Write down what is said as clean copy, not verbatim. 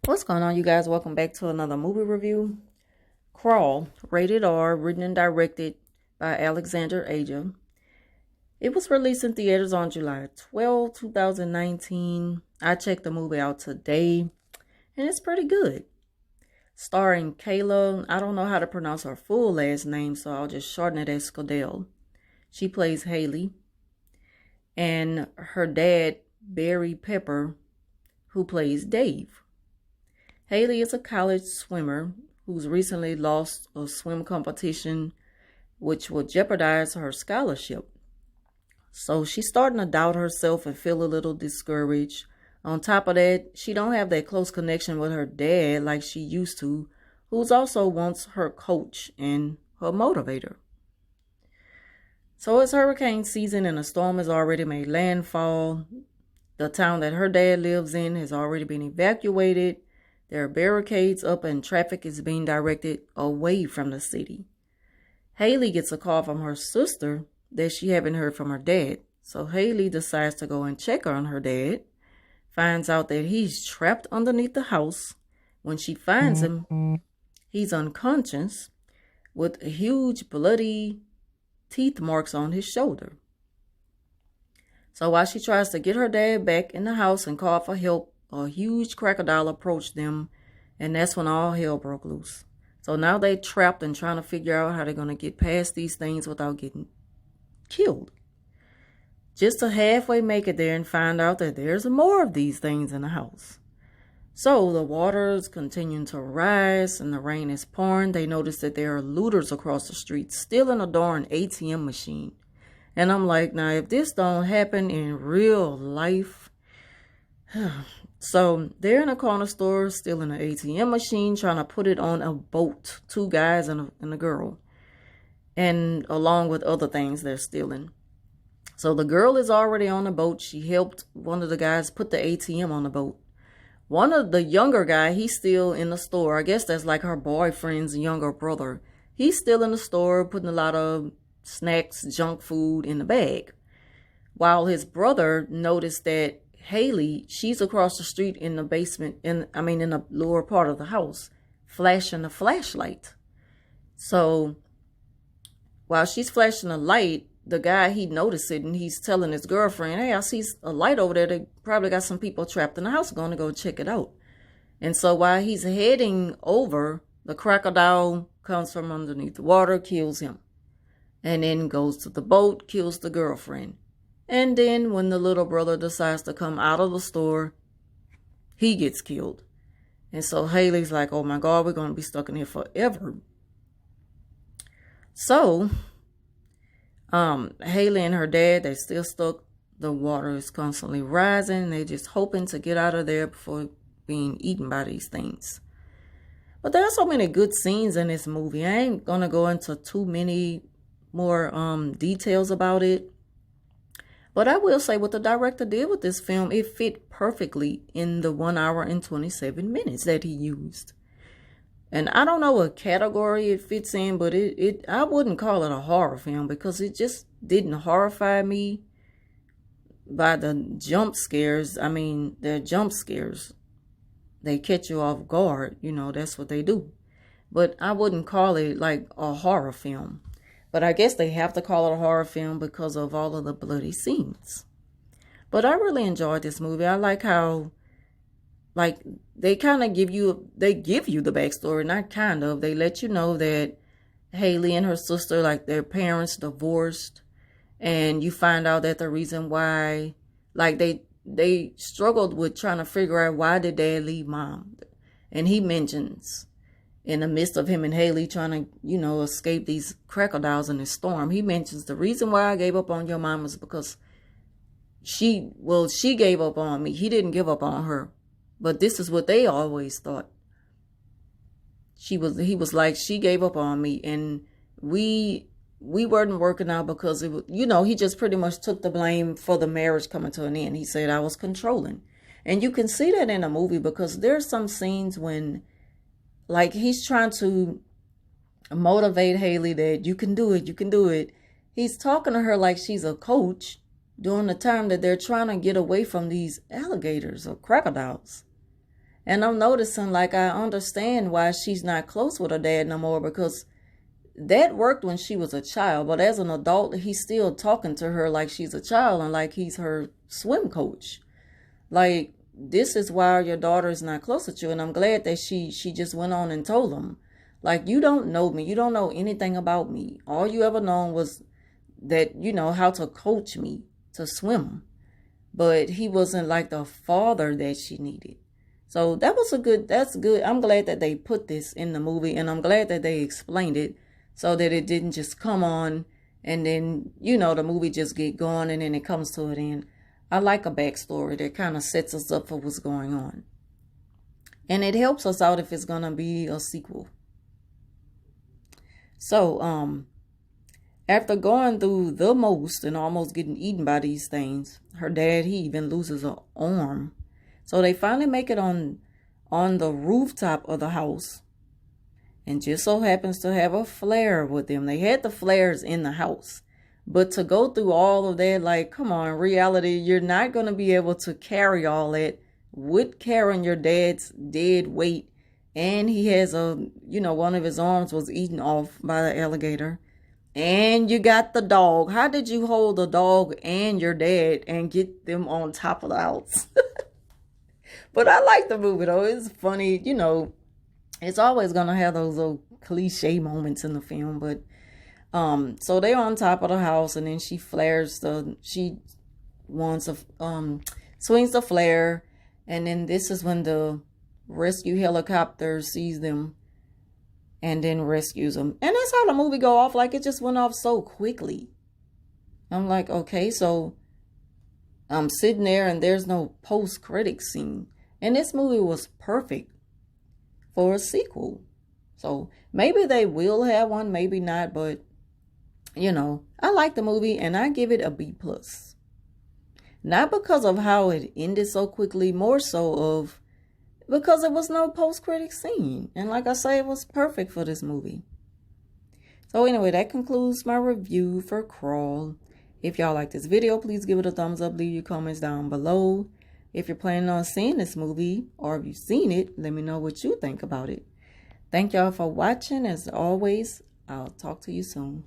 What's going on, you guys? Welcome back to another movie review. Crawl, rated R, written and directed by Alexander Aja. It was released in theaters on July 12, 2019. I checked the movie out today, and it's pretty good. Starring Kayla, I don't know how to pronounce her full last name, so I'll just shorten it as Scodell. She plays Haley. And her dad, Barry Pepper, who plays Dave. Haley is a college swimmer who's recently lost a swim competition which will jeopardize her scholarship. So she's starting to doubt herself and feel a little discouraged. On top of that, she don't have that close connection with her dad like she used to, who's also once her coach and her motivator. So it's hurricane season and a storm has already made landfall. The town that her dad lives in has already been evacuated. There are barricades up and traffic is being directed away from the city. Haley gets a call from her sister that she haven't heard from her dad. So Haley decides to go and check on her dad. Finds out that he's trapped underneath the house. When she finds him, he's unconscious with huge bloody teeth marks on his shoulder. So while she tries to get her dad back in the house and call for help, a huge crocodile approached them, and that's when all hell broke loose. So now they're trapped and trying to figure out how they're going to get past these things without getting killed. Just to halfway make it there and find out that there's more of these things in the house. So the waters continuing to rise and the rain is pouring. They notice that there are looters across the street stealing a darn ATM machine. And I'm like, now if this don't happen in real life. So they're in a corner store stealing an ATM machine, trying to put it on a boat. Two guys and a girl. And along with other things they're stealing. So the girl is already on the boat. She helped one of the guys put the ATM on the boat. One of the younger guy, he's still in the store. I guess that's like her boyfriend's younger brother. He's still in the store putting a lot of snacks, junk food in the bag. While his brother noticed that Haley, she's across the street in the basement, in the lower part of the house, flashing a flashlight. So while she's flashing a light, the guy, he noticed it and he's telling his girlfriend, hey, I see a light over there. They probably got some people trapped in the house. Going to go check it out. And so while he's heading over, the crocodile comes from underneath the water, kills him. And then goes to the boat, kills the girlfriend. And then when the little brother decides to come out of the store, he gets killed. And so Haley's like, oh my God, we're going to be stuck in here forever. So Haley and her dad, they're still stuck. The water is constantly rising. They're just hoping to get out of there before being eaten by these things. But there are so many good scenes in this movie. I ain't going to go into too many more details about it. But I will say what the director did with this film, it fit perfectly in the 1 hour and 27 minutes that he used. And I don't know what category it fits in, but I wouldn't call it a horror film because it just didn't horrify me by the jump scares. I mean, they're jump scares. They catch you off guard. You know, that's what they do. But I wouldn't call it like a horror film. But I guess they have to call it a horror film because of all of the bloody scenes. But I really enjoyed this movie. I like how, like, they kind of give you the backstory, not kind of. They let you know that Haley and her sister, like, their parents divorced. And you find out that the reason why, like, they struggled with trying to figure out why did dad leave mom. And he mentions, in the midst of him and Haley trying to, escape these crocodiles in this storm, he mentions the reason why I gave up on your mom was because she gave up on me. He didn't give up on her. But this is what they always thought. He was like, she gave up on me and we weren't working out because it was, he just pretty much took the blame for the marriage coming to an end. He said I was controlling. And you can see that in the movie because there's some scenes when, like, he's trying to motivate Haley that you can do it, you can do it. He's talking to her like she's a coach during the time that they're trying to get away from these alligators or crocodiles. And I'm noticing, like, I understand why she's not close with her dad no more, because that worked when she was a child, but as an adult, he's still talking to her like she's a child and like he's her swim coach. Like, this is why your daughter is not close with you. And I'm glad that she just went on and told him, like, you don't know me. You don't know anything about me. All you ever known was that, you know, how to coach me to swim. But he wasn't like the father that she needed. So that's good. I'm glad that they put this in the movie, and I'm glad that they explained it so that it didn't just come on and then, you know, the movie just get going and then it comes to an end. I like a backstory that kind of sets us up for what's going on. And it helps us out if it's going to be a sequel. So, after going through the most and almost getting eaten by these things, her dad, he even loses an arm. So they finally make it on the rooftop of the house. And just so happens to have a flare with them. They had the flares in the house. But to go through all of that, like, come on, reality, you're not going to be able to carry all that with carrying your dad's dead weight. And he has one of his arms was eaten off by the alligator. And you got the dog. How did you hold the dog and your dad and get them on top of the house? But I like the movie, though. It's funny, you know. It's always going to have those little cliche moments in the film. But so they're on top of the house, and then she swings the flare. And then this is when the rescue helicopter sees them and then rescues them. And that's how the movie go off. Like, it just went off so quickly. I'm like, okay, so I'm sitting there and there's no post-credit scene. And this movie was perfect for a sequel. So maybe they will have one, maybe not, but you know, I like the movie and I give it a B+. Not because of how it ended so quickly, more so of because there was no post-credit scene. And like I say, it was perfect for this movie. So anyway, that concludes my review for Crawl. If y'all like this video, please give it a thumbs up. Leave your comments down below. If you're planning on seeing this movie, or if you've seen it, let me know what you think about it. Thank y'all for watching. As always, I'll talk to you soon.